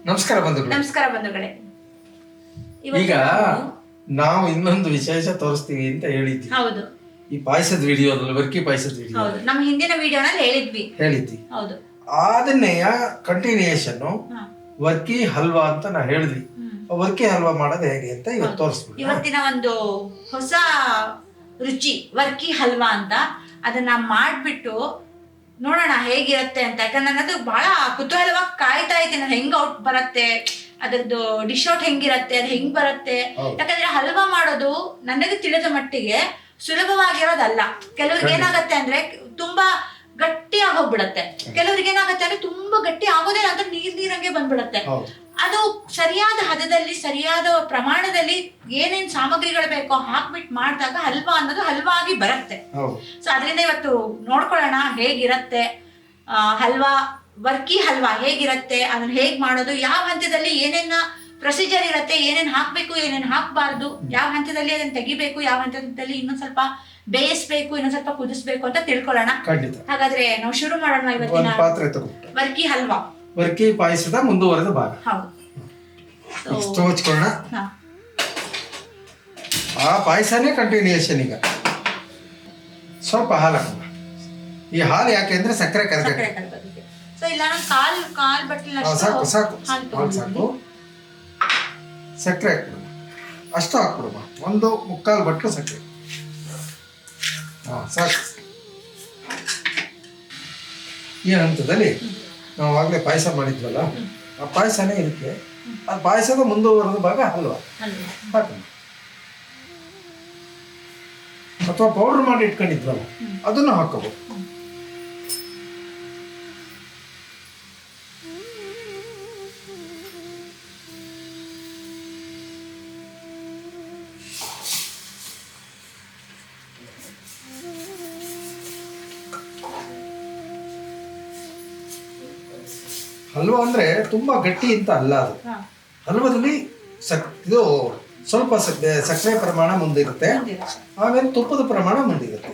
ನಮಸ್ಕಾರ ಬಂಧುಗಳೇ. ನಮಸ್ಕಾರ ಬಂಧುಗಳೇ. ಈಗ ನಾವು ಇನ್ನೊಂದು ವಿಶೇಷ ತೋರಿಸ್ತೀವಿ ಅಂತ ಹೇಳಿದ್ವಿ. ಹೌದು, ಈ ಪಾಯಸದ ವಿಡಿಯೋದಲ್ಲಿ ವರ್ಕಿ ಪಾಯಸದ ವಿಡಿಯೋ ಹೌದು, ನಮ್ಮ ಹಿಂದಿನ ವಿಡಿಯೋನಲ್ಲಿ ಹೇಳಿದ್ವಿ. ಹೌದು, ಅದನ್ನೇ ಕಂಟಿನ್ಯೂಯೇಷನ್ ವರ್ಕಿ ಹಲ್ವಾ ಅಂತ ನಾ ಹೇಳಿದ್ವಿ. ವರ್ಕಿ ಹಲ್ವಾ ಮಾಡೋದು ಹೇಗೆ ಅಂತ ಇವತ್ತು ತೋರಿಸ್ಬಿಟ್ಟು ಇವತ್ತಿನ ಒಂದು ಹೊಸ ರುಚಿ ವರ್ಕಿ ಹಲ್ವಾ ಅಂತ ಅದನ್ನ ಮಾಡ್ಬಿಟ್ಟು ನೋಡೋಣ ಹೇಗಿರುತ್ತೆ ಅಂತ. ಯಾಕಂದ್ರೆ ನನ್ನದು ಬಹಳ ಕುತೂಹಲವಾಗಿ ಕಾಯ್ತಾ ಇದ್ದೀನಿ, ಅದು ಹೆಂಗ್ ಔಟ್ ಬರುತ್ತೆ, ಅದರದ್ದು ಡಿಶ್ ಔಟ್ ಹೆಂಗಿರತ್ತೆ, ಅದು ಹೆಂಗ್ ಬರುತ್ತೆ. ಯಾಕಂದ್ರೆ ಹಲ್ವಾ ಮಾಡೋದು ನನಗೆ ತಿಳಿದ ಮಟ್ಟಿಗೆ ಸುಲಭವಾಗಿರೋದಲ್ಲ. ಕೆಲವ್ರಿಗೆ ಏನಾಗತ್ತೆ ಅಂದ್ರೆ ತುಂಬಾ ಗಟ್ಟಿಯಾಗಿ ಹೋಗ್ಬಿಡತ್ತೆ, ಕೆಲವ್ರಿಗೆ ಏನಾಗತ್ತೆ ಅಂದ್ರೆ ತುಂಬಾ ಗಟ್ಟಿ ಆಗೋದೇ ಅಂತ ನೀರಂಗೆ ಬಂದ್ಬಿಡತ್ತೆ. ಅದು ಸರಿಯಾದ ಹದದಲ್ಲಿ ಸರಿಯಾದ ಪ್ರಮಾಣದಲ್ಲಿ ಏನೇನ್ ಸಾಮಗ್ರಿಗಳು ಬೇಕೋ ಹಾಕ್ಬಿಟ್ಟು ಮಾಡಿದಾಗ ಹಲ್ವಾ ಅನ್ನೋದು ಹಲ್ವಾ ಆಗಿ ಬರುತ್ತೆ. ಸೊ ಅದರಿಂದ ಇವತ್ತು ನೋಡ್ಕೊಳ್ಳೋಣ ಹೇಗಿರತ್ತೆ ಹಲ್ವಾ, ವರ್ಕಿ ಹಲ್ವಾ ಹೇಗಿರತ್ತೆ, ಅದನ್ನ ಹೇಗ್ ಮಾಡೋದು, ಯಾವ ಹಂತದಲ್ಲಿ ಏನೇನ ಪ್ರೊಸೀಜರ್ ಇರತ್ತೆ, ಏನೇನ್ ಹಾಕ್ಬೇಕು ಏನೇನ್ ಹಾಕ್ಬಾರ್ದು, ಯಾವ ಹಂತದಲ್ಲಿ ಅದನ್ನ ತೆಗಿಬೇಕು, ಯಾವ ಹಂತದಲ್ಲಿ ಇನ್ನೊಂದ್ ಸ್ವಲ್ಪ ಬೇಯಿಸ್ಬೇಕು, ಇನ್ನೊಂದ್ ಸ್ವಲ್ಪ ಕುದಿಸ್ಬೇಕು ಅಂತ ತಿಳ್ಕೊಳ್ಳೋಣ. ಹಾಗಾದ್ರೆ ನಾವು ಶುರು ಮಾಡೋಣ ಇವತ್ತಿನ ವರ್ಕಿ ಹಲ್ವಾ, ವರ್ಕಿ ಪಾಯಸದ ಮುಂದುವರೆದ ಭಾಗ. ಹೌದು, ಇಷ್ಟು ಹಚ್ಕೊಳ್ಳೋಣ. ಆ ಪಾಯಸನೇ ಕಂಟಿನ್ಯೂಯೇಷನ್. ಈಗ ಸ್ವಲ್ಪ ಹಾಲು ಹಾಕೋಣ. ಈ ಹಾಲು ಯಾಕೆ ಅಂದ್ರೆ ಸಕ್ಕರೆ ಕರಗಕ್ಕೆ. ಸೊ ಇಲ್ಲ ಕಾಲ್ ಬಟ್ಲಿನ ಸಾಕು ಸಾಕು ಸಾಕು. ಸಕ್ಕರೆ ಹಾಕ್ಬಿಡಮ್ಮ, ಅಷ್ಟು ಹಾಕ್ಬಿಡಮ್ಮ, 1/4 ಬಟ್ಲು ಸಕ್ಕರೆ. ಸಾಕು. ಈ ಹಂತದಲ್ಲಿ ನಾವು ಆಗಲೇ ಪಾಯಸ ಮಾಡಿದ್ವಲ್ಲ, ಆ ಪಾಯಸನೇ ಇದಕ್ಕೆ. ಆ ಪಾಯಸದ ಮುಂದುವರೆದ ಭಾಗ ಹಲ್ವಾ ಹಾಕೋಣ. ಅಥವಾ ಪೌಡರ್ ಮಾಡಿ ಇಟ್ಕೊಂಡಿದ್ವಲ್ಲ ಅದನ್ನು ಹಾಕೋಬಹುದು. ಹಲ್ವಾ ಅಂದ್ರೆ ತುಂಬಾ ಗಟ್ಟಿ ಅಂತ ಅಲ್ಲ. ಅದು ಹಲ್ವದಲ್ಲಿ ಇದು ಸ್ವಲ್ಪ ಸಕ್ಕರೆ ಪ್ರಮಾಣ ಮುಂದಿರುತ್ತೆ, ಆಮೇಲೆ ತುಪ್ಪದ ಪ್ರಮಾಣ ಮುಂದಿರುತ್ತೆ.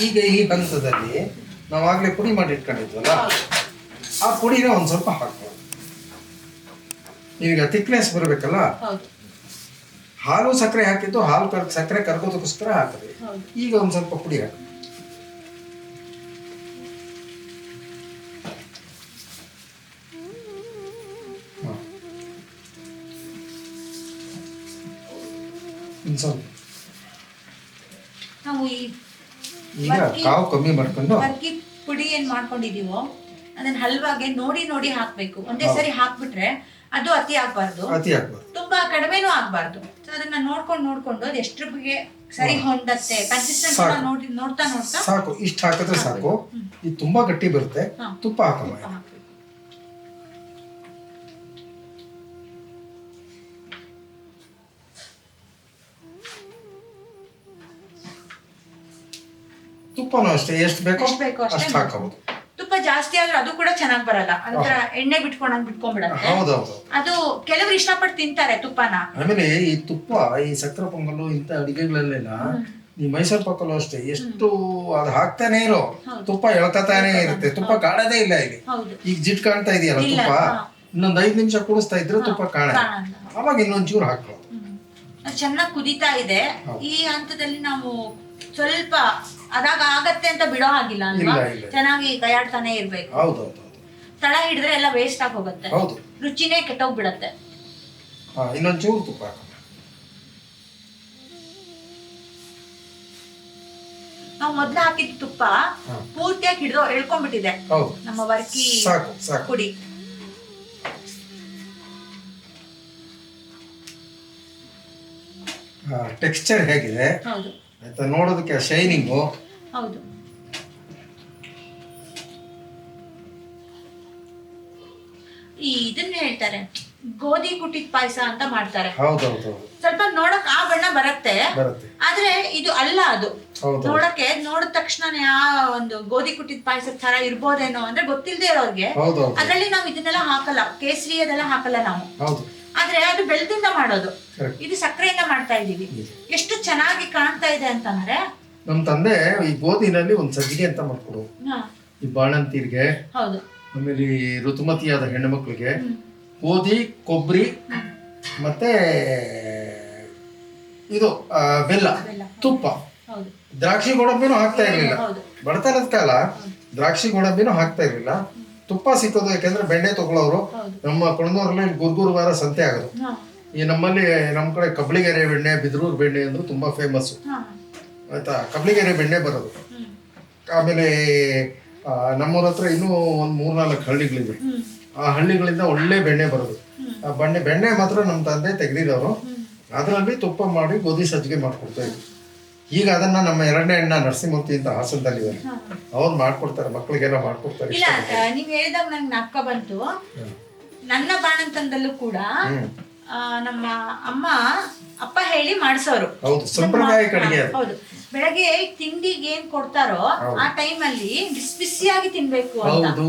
ಈಗ ಈ ಹಂತದಲ್ಲಿ ನಾವಾಗಲೇ ಪುಡಿ ಮಾಡಿ ಇಟ್ಕೊಂಡಿದ್ವಲ್ಲ, ಆ ಪುಡಿನ ಒಂದ್ ಸ್ವಲ್ಪ ಹಾಕೋದು. ಈಗ ಥಿಕ್ನೆಸ್ ಬರಬೇಕಲ್ಲ, ಹಾಲು ಸಕ್ಕರೆ ಹಾಕಿದ್ದು ಹಾಲು ಸಕ್ಕರೆ ಕರ್ಗೋದಕ್ಕೋಸ್ಕರ ಹಾಕಿದ್ವಿ. ಈಗ ಒಂದ್ ಸ್ವಲ್ಪ ಪುಡಿ ಹಾಕಿ ನಾವು ಈಗ ಕಾವು ಕಮ್ಮಿ ಮಾಡ್ಕೊಂಡು ವರ್ಕಿ ಪುಡಿ ಏನ್ ಮಾಡ್ಕೊಂಡಿದೀವೋ ಅದನ್ನ ಹಲ್ವಾಗೆ ನೋಡಿ ನೋಡಿ ಹಾಕ್ಬೇಕು. ಒಂದೇ ಸರಿ ಹಾಕ್ಬಿಟ್ರೆ ಅದು ಅತಿ ಆಗ್ಬಾರ್ದು, ತುಂಬಾ ಕಡಿಮೆನೂ ಆಗ್ಬಾರ್ದು. ಸೊ ಅದನ್ನ ನೋಡ್ಕೊಂಡು ಅದು ಎಷ್ಟ್ರ ಬಗ್ಗೆ ಸರಿ ಹೊಂದತ್ತೆ ಕನ್ಸಿಸ್ಟೆನ್ಸಿ ನೋಡ್ತಾ ಸಾಕು. ಇಷ್ಟು ಹಾಕಿದ್ರೆ ಸಾಕು. ಇದು ತುಂಬಾ ಗಟ್ಟಿ ಬರುತ್ತೆ, ತುಪ್ಪ ಹಾಕೋಣ. ತುಪ್ಪನೂ ಅಷ್ಟೇ, ಎಷ್ಟು ಬೇಕೋ ಅಷ್ಟು ಹಾಕೋಬಹುದು. ತುಪ್ಪ ಜಾಸ್ತಿ ಆದ್ರೆ ಅದು ಕೂಡ ಚೆನ್ನಾಗಿ ಬರಲ್ಲ, ಅದರ ಎಣ್ಣೆ ಬಿಟ್ಕೊಂಡ್ಬಿಡತ್ತೆ. ಅದು ಕೆಲವರು ಇಷ್ಟಪಟ್ಟು ತಿಂತಾರೆ ತುಪ್ಪನ. ಆಮೇಲೆ ಈ ತುಪ್ಪ ಈ ಸಕ್ಕರೆ ಪೊಂಗಲ್ಲು ಇಂಥ ಅಡಿಗೆಗಳಲ್ಲೆಲ್ಲ, ಈ ಮೈಸೂರು ಪಾಕಲ್ಲೂ ಅಷ್ಟೇ, ಎಷ್ಟು ಅದು ಹಾಕ್ತಾನೆ ಇರೋ ತುಪ್ಪ ಎಳ್ಕತಾನೆ ಇರುತ್ತೆ, ತುಪ್ಪ ಕಾಣದೇ ಇಲ್ಲ. ಇಲ್ಲಿ ಈಗ ಜಿಟ್ ಕಾಣ್ತಾ ಇದೆಯಲ್ಲ ತುಪ್ಪ, ಇನ್ನೊಂದ್ 5 ನಿಮಿಷ ಕೂಡಿಸ್ತಾ ಇದ್ರೆ ತುಪ್ಪ ಕಾಣಲ್ಲ. ಅವಾಗ ಇನ್ನೊಂಚೂರು ಹಾಕೋದು. ಚೆನ್ನಾಗಿ ಕುದೀತಾ ಇದೆ. ಈ ಹಂತದಲ್ಲಿ ನಾವು ಸ್ವಲ್ಪ ಅದಾಗ ಆಗತ್ತೆ ಅಂತ ಬಿಡೋ ಹಾಗಿಲ್ಲ ಅಲ್ವಾ, ಚೆನ್ನಾಗಿ ಕೈಯಾಡ್ತಾನೆ ಇರ್ಬೇಕು. ತಳ ಹಿಡಿದ್ರೆ ಎಲ್ಲ ವೇಸ್ಟ್ ಆಗಿ ಹೋಗುತ್ತೆ, ರುಚಿನೇ ಕೆಟ್ಟೋಗ್ಬಿಡತ್ತೆ. ಇನ್ನೊಂಚೂರು ತುಪ್ಪ ಹಾಕೋಣ. ನಾವು ಮೊದ್ಲು ಹಾಕಿದ ತುಪ್ಪ ಪೂರ್ತಿಯಾಗಿ ಎಳ್ಕೊಂಡ್ಬಿಟ್ಟಿದೆ ನಮ್ಮ ವರ್ಕಿ ಪುಡಿ. ಟೆಕ್ಸ್ಚರ್ ಹೇಗಿದೆ ಆಯ್ತಾ ನೋಡೋದಕ್ಕೆ, ಶೈನಿಂಗು. ಹೌದು, ಇದನ್ನ ಹೇಳ್ತಾರೆ ಗೋಧಿ ಕುಟ್ಟಿದ ಪಾಯಸ ಅಂತ ಮಾಡ್ತಾರೆ. ಸ್ವಲ್ಪ ನೋಡಕ್ ಆ ಬಣ್ಣ ಬರುತ್ತೆ, ಆದ್ರೆ ಇದು ಅಲ್ಲ. ಅದು ನೋಡಕ್ಕೆ ನೋಡಿದ ತಕ್ಷಣನೇ ಆ ಒಂದು ಗೋಧಿ ಕುಟ್ಟಿದ ಪಾಯಸದ ತರ ಇರ್ಬೋದೇನೋ ಅಂದ್ರೆ ಗೊತ್ತಿಲ್ಲದೆ ಇರೋರ್ಗೆ. ಅದ್ರಲ್ಲಿ ನಾವು ಇದನ್ನೆಲ್ಲ ಹಾಕಲ್ಲ, ಕೇಸರಿ ಅದೆಲ್ಲ ಹಾಕಲ್ಲ ನಾವು. ಆದ್ರೆ ಅದು ಬೆಲ್ಲದಿಂದ ಮಾಡೋದು, Correct. ಇದು ಸಕ್ಕರೆಯಿಂದ ಮಾಡ್ತಾ ಇದೀವಿ. ಎಷ್ಟು ಚೆನ್ನಾಗಿ ಕಾಣ್ತಾ ಇದೆ ಅಂತಂದ್ರೆ ನಮ್ಮ ತಂದೆ ಈ ಗೋಧಿನಲ್ಲಿ ಒಂದು ಸಜ್ಜಿಗೆ ಅಂತ ಮಾಡ್ಕೊಡು, ಹಾ, ಈ ಬಾಣಂತಿರ್ಗೆ, ಹೌದು, ಆಮೇಲೆ ಈ ಋತುಮತಿಯಾದ ಹೆಣ್ಣು ಮಕ್ಕಳಿಗೆ ಗೋಧಿ, ಕೊಬ್ಬರಿ ಮತ್ತೆ ಇದು ಬೆಲ್ಲ, ಬೆಲ್ಲ. ತುಪ್ಪ, ಹೌದು, ದ್ರಾಕ್ಷಿ ಗೋಡಂಬಿನೂ ಹಾಕ್ತಾ ಇರ್ಲಿಲ್ಲ. ಹೌದು. ಬಡತನದ ಕಾಲ ದ್ರಾಕ್ಷಿ ಗೋಡಂಬಿನೂ ಹಾಕ್ತಾ ಇರ್ಲಿಲ್ಲ. ತುಪ್ಪ ಸಿಕ್ಕೋದು ಯಾಕೆಂದ್ರೆ ಬೆಣ್ಣೆ ತಗೊಳ್ಳೋರು. ಹೌದು. ನಮ್ಮ ಕೊಣದೂರಲ್ಲಿ ಗುರುವಾರ ಸಂತೆ ಆಗೋದು. ಹಾ, ಈ ನಮ್ಮಲ್ಲಿ ನಮ್ಮ ಕಡೆ ಕಬ್ಳಿಗೆರೆ ಬೆಣ್ಣೆ, ಬಿದ್ರೂರು ಬೆಣ್ಣೆ ಅಂದ್ರೆ ತುಂಬಾ ಫೇಮಸ್ ಹಾ, ಆಯ್ತಾ. ಕಬ್ಳಿಗೆರೆ ಬೆಣ್ಣೆ ಬರೋದು. ಹ್ಮ್, ಆಮೇಲೆ ನಮ್ಮೂರ ಹತ್ರ ಇನ್ನೂ ಒಂದು 3-4 ಹಳ್ಳಿಗಳಿವೆ. ಹ್ಮ್, ಆ ಹಳ್ಳಿಗಳಿಂದ ಒಳ್ಳೆ ಬೆಣ್ಣೆ ಬರೋದು. ಆ ಬೆಣ್ಣೆ ಮಾತ್ರ ನಮ್ಮ ತಂದೆ ತೆಗೆದಿರೋರು. ಅದರಲ್ಲಿ ತುಪ್ಪ ಮಾಡಿ ಗೋಧಿ ಸಜ್ಜಿಗೆ ಮಾಡ್ಕೊಡ್ತಾ ಇದ್ವಿ. ಈಗ ಅದನ್ನ ನಮ್ಮ 2ನೇ ಅಣ್ಣ ನರಸಿಂಹಮೂರ್ತಿ ಅಂತ ಹಾಸನದಲ್ಲಿದ್ದಾರೆ, ಹಾ. ಅವ್ರು ಮಾಡ್ಕೊಡ್ತಾರೆ, ಮಕ್ಕಳಿಗೆಲ್ಲ ಮಾಡ್ಕೊಡ್ತಾರೆ. ಇಲ್ಲ, ನೀವ್ ಹೇಳಿದಾಗ ನಂಗೆ ನಾಪ್ಕ ಬಂತು. ನನ್ನ ಬಾಣಂತನದಲ್ಲೂ ಕೂಡ ನಮ್ಮ ಅಪ್ಪ ಹೇಳಿ ಮಾಡಿಸೋರು. ಹೌದು, ಸಂಪ್ರದಾಯ ಕಡೆಗೆ ಅದು. ಹೌದು, ಬೆಳಗ್ಗೆ ತಿಂಡಿಗೆ ಏನ್ ಕೊಡ್ತಾರೋ ಆ ಟೈಮಲ್ಲಿ ಬಿಸಿ ಬಿಸಿಯಾಗಿ ತಿನ್ಬೇಕು ಅಂತ. ಹೌದು,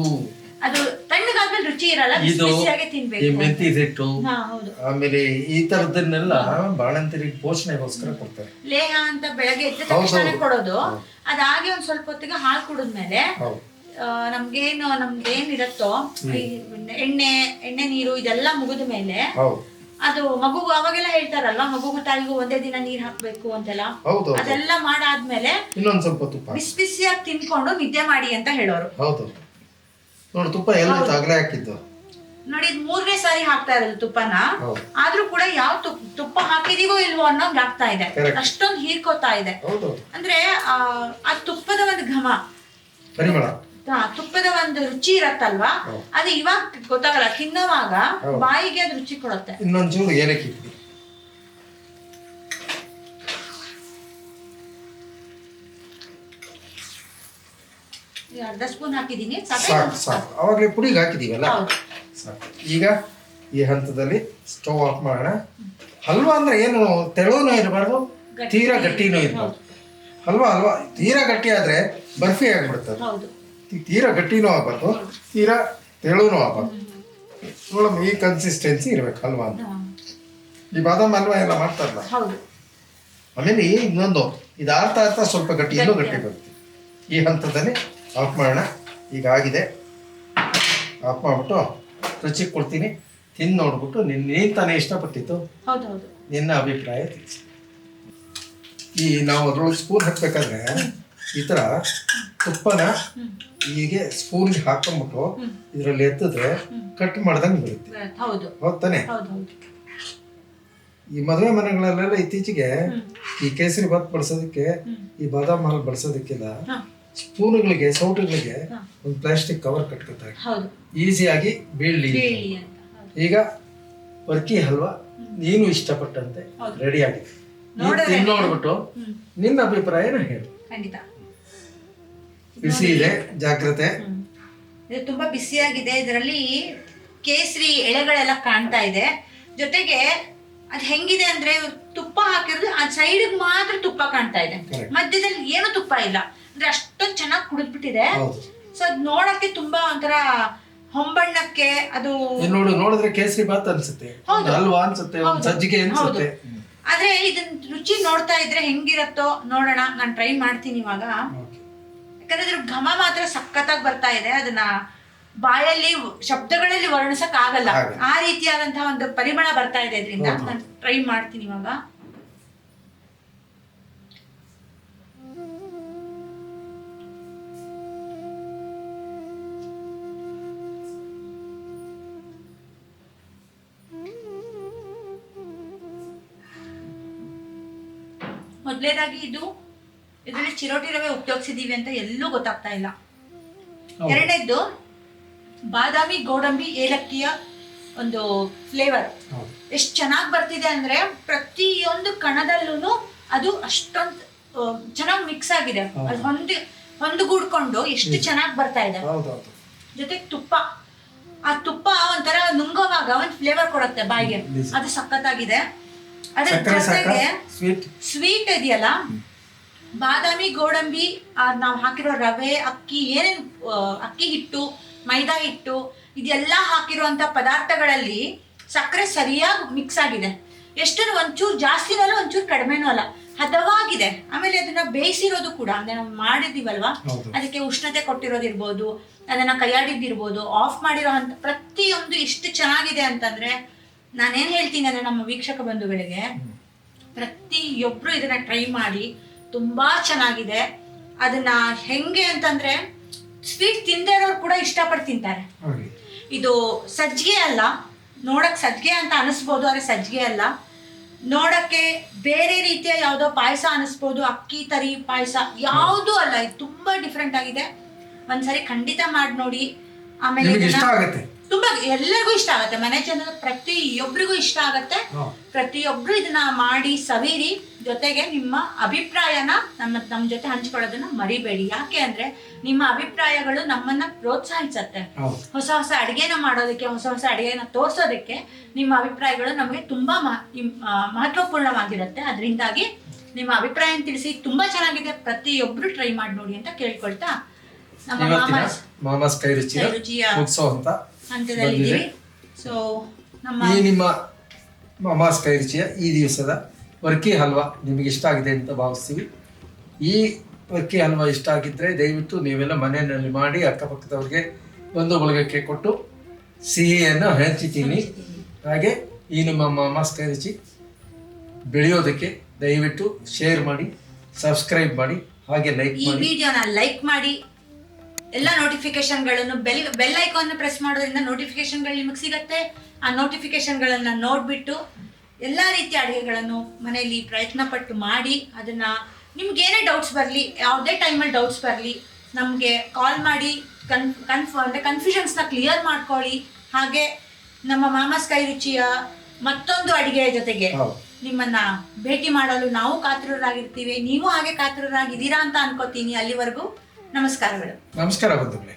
ಅದು ತಣ್ಣಗಾದ್ಮೇಲೆ ರುಚಿ ಇರಲ್ಲ, ಬಿಸಿ ಇದು ಬಿಸಿಯಾಗಿ ಈ ತಿನ್ಬೇಕು. ಮೆಂತಿ ಹಿಟ್ಟು, ಹಾ, ಹೌದು. ಆಮೇಲೆ ಈ ತರದನ್ನೆಲ್ಲ ಬಾಣಂತರಿಗೆ ಪೋಷಣೆಗೋಸ್ಕರ ಕೊಡ್ತಾರೆ. ಲೇಹ ಅಂತ ಬೆಳಗ್ಗೆ ಎದ್ದ ಹೌದು, ತಕ್ಷಣ ಹೌದು. ಕೊಡೋದು. ಅದಾಗಿ ಒಂದ್ ಸ್ವಲ್ಪ ಹೊತ್ತಿಗೆ ಹಾಲು ಕುಡಿದ್ಮೇಲೆ ಹೌದು, ನಮ್ಗೇನಿರತ್ತೋ ಈ ಎಣ್ಣೆ ನೀರು ಇದೆಲ್ಲ ಮುಗಿದ ಮೇಲೆ ಹೌದು, ಅದು ಮಗುಗೂ ಅವಾಗೆಲ್ಲ ಹೇಳ್ತಾರಲ್ವಾ, ಮಗುಗೂ ತಾಯಿಗೂ ಒಂದೇ ದಿನ ನೀರ್ ಹಾಕ್ಬೇಕು ಅಂತೆಲ್ಲ. ಹೌದು, ಅದೆಲ್ಲ ಮಾಡಾದ್ಮೇಲೆ ಇನ್ನೊಂದ್ ಸ್ವಲ್ಪ ತುಪ್ಪ. ಬಿಸಿ ಬಿಸಿಯಾಗಿ ತಿನ್ಕೊಂಡು ನಿದ್ದೆ ಮಾಡಿ ಅಂತ ಹೇಳೋರು. ಹೌದು, ನೋಡಿ ತುಪ್ಪ ಎಲ್ಲ ಅಗಲೇ ಹಾಕಿದ್ದು ನೋಡಿ, ಇದು 3ನೇ ಸಾರಿ ಹಾಕ್ತಾ ಇರೋದು ತುಪ್ಪನ. ಹೌದು. ಆದ್ರೂ ಕೂಡ ಯಾವ ತುಪ್ಪ ಹಾಕಿದೀವೋ ಇಲ್ವೋ ಅನ್ನೋಂಗ್ ಆಗ್ತಾ ಇದೆ. Correct. ಅಷ್ಟೊಂದು ಹೀರ್ಕೋತಾ ಇದೆ. ಹೌದು, ಅಂದ್ರೆ ಆ ತುಪ್ಪದ ಒಂದು ಘಮ, ಪರಿಮಳ, ತುಪ್ಪದ ಒಂದು ರುಚಿ ಇರತ್ತಲ್ವಾ, ಅದು ಇವಾಗ ಗೊತ್ತಾಗಲ್ಲ. ತಿನ್ನುವಾಗ ಹೌದು. ಬಾಯಿಗೆ ಅದು ರುಚಿ ಕೊಡುತ್ತೆ. ಇನ್ನೊಂಚೂರು ಏಲಕ್ಕಿ ಪುಡಿ. ಅರ್ಧ ಸ್ಪೂನ್ ಹಾಕಿದೀನಿ, ಸಾಕು ಸಾಕು, ಅವಾಗಲೇ ಪುಡಿಗೆ ಹಾಕಿದೀವಲ್ಲ, ಹೌದು. ಸಾಕು. ಈಗ ಈ ಹಂತದಲ್ಲಿ ಸ್ಟವ್ ಆಫ್ ಮಾಡೋಣ. ಹಲ್ವಾ ಅಂದ್ರೆ ಏನು, ತೆಳುವೂ ಇರಬಾರ್ದು, ತೀರಾ ಗಟ್ಟಿನೂ ಇರಬಾರ್ದು. ಹಲ್ವಾ ತೀರಾ ಗಟ್ಟಿ ಆದ್ರೆ ಬರ್ಫಿ ಆಗ್ಬಿಡ್ತದೆ. ಹೌದು, ತೀರಾ ಗಟ್ಟಿನೂ ಆಗಬಾರ್ದು, ತೀರಾ ತೆಳುವೂ ಆಗಬಾರ್ದು. ನೋಡಮ್ಮ, ಈ ಕನ್ಸಿಸ್ಟೆನ್ಸಿ ಇರ್ಬೇಕು ಹಲ್ವಾ ಅಂತ. ಈ ಬಾದಾಮ್ ಹಲ್ವಾ ಎಲ್ಲ ಮಾಡ್ತಾರಲ್ಲ. ಹೌದು. ಆಮೇಲೆ ಇನ್ನೊಂದು, ಇದು ಆರ್ತಾ ಸ್ವಲ್ಪ ಗಟ್ಟಿ, ಇನ್ನೂ ಗಟ್ಟಿ ಬರುತ್ತೆ. ಈ ಹಂತದಲ್ಲಿ ಆಫ್ ಮಾಡೋಣ. ಈಗ ಆಗಿದೆ, ಆಫ್ ಮಾಡಿಬಿಟ್ಟು ರುಚಿಗೆ ಕೊಡ್ತೀನಿ. ತಿಂದು ನೋಡ್ಬಿಟ್ಟು ನೀನು ತಾನೇ ಇಷ್ಟಪಟ್ಟಿತ್ತು, ಹೌದು, ಹೌದು. ನಿನ್ನ ಅಭಿಪ್ರಾಯ ತಿಳಿಸಿ. ಈ ನಾವು ಅದ್ರೊಳಗೆ ಸ್ಪೂನ್ ಹಾಕ್ಬೇಕಾದ್ರೆ ಈ ಥರ ತುಪ್ಪನ ಹೀಗೆ ಸ್ಪೂನ್ಗೆ ಹಾಕೊಂಡ್ಬಿಟ್ಟು ಇದರಲ್ಲಿ ಎತ್ತಿದ್ರೆ ಕಟ್ ಮಾಡ್ದಂಗೆ ಬರುತ್ತೆ. ಹೌದು, ಹೌದು ತಾನೆ? ಹೌದು, ಹೌದು. ಈ ಮದುವೆ ಮನೆಗಳಲ್ಲೆಲ್ಲ ಇತ್ತೀಚೆಗೆ ಈ ಕೇಸರಿ ಬಾತ್ ಬಳಸೋದಕ್ಕೆ, ಈ ಬಾದಾಮ್ ಹಾಲು ಬಳಸೋದಕ್ಕೆಲ್ಲ ಸ್ಪೂನ್ಗಳಿಗೆ, ಸೌಟುಗಳಿಗೆ ಒಂದು ಪ್ಲಾಸ್ಟಿಕ್ ಕವರ್ ಕಟ್ಕೊತಾರೆ, ಹೌದು, ಈಸಿಯಾಗಿ ಬೀಳಲಿ. ಹೇಳಿ ಅಂತ. ಹೌದು. ಈಗ ವರ್ಕಿ ಹಲ್ವಾ ನೀನು ಇಷ್ಟಪಟ್ಟಂತೆ ರೆಡಿ ಆಗಿದೆ. ತಿಂದು ನೋಡ್ಬಿಟ್ಟು ನಿನ್ನ ಅಭಿಪ್ರಾಯನ ಹೇಳು. ಖಂಡಿತ. ಬಿಸಿ ಇದೆ, ಜಾಗ್ರತೆ. ಇದು ತುಂಬಾ ಬಿಸಿಯಾಗಿದೆ. ಇದರಲ್ಲಿ ಕೇಸರಿ ಎಳೆಗಳೆಲ್ಲ ಕಾಣ್ತಾ ಇದೆ. ಜೊತೆಗೆ ಅದ್ ಹೆಂಗಿದೆ ಅಂದ್ರೆ, ತುಪ್ಪ ಹಾಕಿರೋದು ಆ ಸೈಡ್ ಮಾತ್ರ ತುಪ್ಪ ಕಾಣ್ತಾ ಇದೆ, ಮಧ್ಯದಲ್ಲಿ ಏನು ತುಪ್ಪ ಇಲ್ಲ. ಅಂದ್ರೆ ಅಷ್ಟೊಂದು ಚೆನ್ನಾಗಿ ಕುಡಿದ್ಬಿಟ್ಟಿದೆ. ಸೊ ಅದ್ ನೋಡಕ್ಕೆ ತುಂಬಾ ಒಂಥರ ಹೊಂಬಣ್ಣಕ್ಕೆ ಅದು ನೋಡಿದ್ರೆ ಕೇಸರಿ ಬಾತ್ ಅನ್ಸುತ್ತೆ, ಹಲ್ವಾ ಅನ್ಸುತ್ತೆ, ಸಜ್ಜಿಗೆ ಅನ್ಸುತ್ತೆ. ಆದ್ರೆ ಇದನ್ ರುಚಿ ನೋಡ್ತಾ ಇದ್ರೆ ಹೆಂಗಿರತ್ತೋ ನೋಡೋಣ. ನಾನು ಟ್ರೈ ಮಾಡ್ತೀನಿ ಇವಾಗ. ಯಾಕಂದ್ರೆ ಇದ್ರ ಘಮ ಮಾತ್ರ ಸಖತ್ತಾಗಿ ಬರ್ತಾ ಇದೆ. ಅದನ್ನ ಬಾಯಲ್ಲಿ ಶಬ್ದಗಳಲ್ಲಿ ವರ್ಣಿಸಕ್ ಆಗಲ್ಲ, ಆ ರೀತಿಯಾದಂತಹ ಒಂದು ಪರಿಮಳ ಬರ್ತಾ ಇದೆ ಇದರಿಂದ. ನಾನು ಟ್ರೈ ಮಾಡ್ತೀನಿ ಇವಾಗ. ಮೊದಲನೇದಾಗಿ ಇದರಲ್ಲಿ ಚಿರೋಟಿ ರವೆ ಉಪಯೋಗಿಸಿದೀವಿ ಅಂತ ಎಲ್ಲೂ ಗೊತ್ತಾಗ್ತಾ ಇಲ್ಲ. ಎರಡನೇದ್ದು ಬಾದಾಮಿ, ಗೋಡಂಬಿ, ಏಲಕ್ಕಿಯ ಒಂದು ಫ್ಲೇವರ್ ಎಷ್ಟು ಚೆನ್ನಾಗಿ ಬರ್ತಿದೆ ಅಂದ್ರೆ, ಪ್ರತಿಯೊಂದು ಕಣದಲ್ಲೂ ಅದು ಅಷ್ಟೊಂದು ಚೆನ್ನಾಗಿ ಮಿಕ್ಸ್ ಆಗಿದೆ. ಅದು ಹೊಂದಿಗೂಡ್ಕೊಂಡು ಎಷ್ಟು ಚೆನ್ನಾಗಿ ಬರ್ತಾ ಇದೆ. ಜೊತೆಗೆ ತುಪ್ಪ, ಆ ತುಪ್ಪ ಒಂಥರ ನುಂಗೋವಾಗ ಒಂದು ಫ್ಲೇವರ್ ಕೊಡುತ್ತೆ ಬಾಯಿಗೆ, ಅದು ಸಖತ್ತಾಗಿದೆ. ಅದ್ರ ಜೊತೆಗೆ ಸ್ವೀಟ್ ಇದೆಯಲ್ಲ, ಬಾದಾಮಿ, ಗೋಡಂಬಿ, ನಾವು ಹಾಕಿರೋ ರವೆ, ಅಕ್ಕಿ, ಏನೇನು ಅಕ್ಕಿ ಹಿಟ್ಟು, ಮೈದಾ ಹಿಟ್ಟು, ಇದೆಲ್ಲ ಹಾಕಿರುವಂತ ಪದಾರ್ಥಗಳಲ್ಲಿ ಸಕ್ಕರೆ ಸರಿಯಾಗಿ ಮಿಕ್ಸ್ ಆಗಿದೆ. ಎಷ್ಟು ಒಂಚೂರು ಜಾಸ್ತಿನೂ ಅಲ್ಲ, ಒಂಚೂರು ಕಡಿಮೆನೂ ಅಲ್ಲ, ಹದವಾಗಿದೆ. ಆಮೇಲೆ ಅದನ್ನ ಬೇಯಿಸಿರೋದು ಕೂಡ ಅಂದ್ರೆ ನಾವು ಮಾಡಿದೀವಲ್ವಾ, ಅದಕ್ಕೆ ಉಷ್ಣತೆ ಕೊಟ್ಟಿರೋದಿರ್ಬೋದು, ಅದನ್ನ ಕೈಯಾಡಿದ್ದಿರ್ಬೋದು, ಆಫ್ ಮಾಡಿರೋ ಅಂತ ಪ್ರತಿಯೊಂದು ಇಷ್ಟು ಚೆನ್ನಾಗಿದೆ ಅಂತಂದ್ರೆ ನಾನೇನ್ ಹೇಳ್ತೀನಿ ಅಂದ್ರೆ ನಮ್ಮ ವೀಕ್ಷಕ ಬಂಧುಗಳಿಗೆ ಪ್ರತಿಯೊಬ್ರು ಇದನ್ನ ಟ್ರೈ ಮಾಡಿ. ತುಂಬಾ ಚೆನ್ನಾಗಿದೆ. ಅದನ್ನ ಹೆಂಗೆ ಅಂತಂದ್ರೆ ಸ್ವೀಟ್ ತಿಂದೇ ಇರೋರು ಕೂಡ ಇಷ್ಟಪಟ್ಟು ತಿಂತಾರೆ. ಇದು ಸಜ್ಜಿಗೆ ಅಲ್ಲ, ನೋಡಕ್ ಸಜ್ಜಿಗೆ ಅಂತ ಅನಿಸ್ಬೋದು, ಆದ್ರೆ ಸಜ್ಜಿಗೆ ಅಲ್ಲ. ನೋಡಕ್ಕೆ ಬೇರೆ ರೀತಿಯ ಯಾವುದೋ ಪಾಯಸ ಅನಿಸ್ಬೋದು, ಅಕ್ಕಿ ತರಿ ಪಾಯಸ ಯಾವುದೂ ಅಲ್ಲ. ಇದು ತುಂಬಾ ಡಿಫ್ರೆಂಟ್ ಆಗಿದೆ. ಒಂದ್ಸರಿ ಖಂಡಿತ ಮಾಡಿ ನೋಡಿ. ಆಮೇಲೆ ತುಂಬಾ ಎಲ್ಲರಿಗೂ ಇಷ್ಟ ಆಗತ್ತೆ, ಮನೆ ಜನರು ಪ್ರತಿಯೊಬ್ಬರಿಗೂ ಇಷ್ಟ ಆಗತ್ತೆ. ಪ್ರತಿಯೊಬ್ರು ಇದನ್ನ ಮಾಡಿ ಸವಿರಿ. ಜೊತೆಗೆ ನಿಮ್ಮ ಅಭಿಪ್ರಾಯನ ನಮ್ಮ ಜೊತೆ ಹಂಚ್ಕೊಳ್ಳೋದನ್ನ ಮರಿಬೇಡಿ. ಯಾಕೆ ಅಂದ್ರೆ ನಿಮ್ಮ ಅಭಿಪ್ರಾಯಗಳು ನಮ್ಮನ್ನ ಪ್ರೋತ್ಸಾಹಿಸತ್ತೆ. ಹೊಸ ಹೊಸ ಅಡಿಗೆನ ಮಾಡೋದಕ್ಕೆ, ಹೊಸ ಹೊಸ ಅಡಿಗೆನ ತೋರ್ಸೋದಕ್ಕೆ ನಿಮ್ಮ ಅಭಿಪ್ರಾಯಗಳು ನಮಗೆ ತುಂಬಾ ಮಹತ್ವಪೂರ್ಣವಾಗಿರುತ್ತೆ. ಅದರಿಂದಾಗಿ ನಿಮ್ಮ ಅಭಿಪ್ರಾಯ ತಿಳಿಸಿ. ತುಂಬಾ ಚೆನ್ನಾಗಿದೆ, ಪ್ರತಿಯೊಬ್ರು ಟ್ರೈ ಮಾಡಿ ನೋಡಿ ಅಂತ ಕೇಳ್ಕೊಳ್ತಾ ನಮ್ಮ ಮಾಮಾಸ್ ಕೈ ರುಚಿಯ ಮುಗಿಸೋಂತ ಹಂತದಲ್ಲಿದ್ದೀವಿ. ಸೊ ಈ ನಿಮ್ಮ ಮಾಮಾಸ್ ಕೈ ರುಚಿಯ ಈ ದಿವಸದ ವರ್ಕಿ ಹಲ್ವಾ ನಿಮಗೆ ಇಷ್ಟ ಆಗಿದೆ ಅಂತ ಭಾವಿಸ್ತೀವಿ. ಈ ವರ್ಕಿ ಹಲ್ವಾ ಇಷ್ಟ ಆಗಿದ್ರೆ ದಯವಿಟ್ಟು ನೀವೆಲ್ಲ ಮನೆಯಲ್ಲಿ ಮಾಡಿ ಅಕ್ಕಪಕ್ಕದವ್ರಿಗೆ ಒಂದು ಬಳಗಕ್ಕೆ ಕೊಟ್ಟು ಸಿಹಿಯನ್ನು ಹಂಚಿತೀನಿ. ಹಾಗೆ ಈ ನಿಮ್ಮ ಮಾಮಾಸ್ ಕೈ ರುಚಿ ಬೆಳೆಯೋದಕ್ಕೆ ದಯವಿಟ್ಟು ಶೇರ್ ಮಾಡಿ, ಸಬ್ಸ್ಕ್ರೈಬ್ ಮಾಡಿ, ಹಾಗೆ ಲೈಕ್ ಮಾಡಿ. ಈ ವಿಡಿಯೋನ ಲೈಕ್ ಮಾಡಿ. ಎಲ್ಲ ನೋಟಿಫಿಕೇಶನ್ಗಳನ್ನು ಬೆಲ್ ಐಕಾನ್ ಪ್ರೆಸ್ ಮಾಡೋದ್ರಿಂದ ನೋಟಿಫಿಕೇಶನ್ಗಳು ನಿಮಗೆ ಸಿಗತ್ತೆ. ಆ ನೋಟಿಫಿಕೇಶನ್ಗಳನ್ನ ನೋಡ್ಬಿಟ್ಟು ಎಲ್ಲ ರೀತಿಯ ಅಡುಗೆಗಳನ್ನು ಮನೆಯಲ್ಲಿ ಪ್ರಯತ್ನ ಪಟ್ಟು ಮಾಡಿ. ಅದನ್ನ ನಿಮ್ಗೆ ಏನೇ ಡೌಟ್ಸ್ ಬರಲಿ, ಯಾವುದೇ ಟೈಮಲ್ಲಿ ಡೌಟ್ಸ್ ಬರಲಿ, ನಮಗೆ ಕಾಲ್ ಮಾಡಿ ಕನ್ಫ್ಯೂಷನ್ಸ್ನ ಕ್ಲಿಯರ್ ಮಾಡ್ಕೊಳ್ಳಿ. ಹಾಗೆ ನಮ್ಮ ಮಾಮಾಸ್ ಕೈ ರುಚಿಯ ಮತ್ತೊಂದು ಅಡಿಗೆಯ ಜೊತೆಗೆ ನಿಮ್ಮನ್ನ ಭೇಟಿ ಮಾಡಲು ನಾವು ಕಾತುರರಾಗಿರ್ತೀವಿ. ನೀವು ಹಾಗೆ ಕಾತುರರಾಗಿದ್ದೀರಾ ಅಂತ ಅನ್ಕೋತೀನಿ. ಅಲ್ಲಿವರೆಗೂ ನಮಸ್ಕಾರಗಳು. ನಮಸ್ಕಾರ ಬಂಧುಗಳೇ.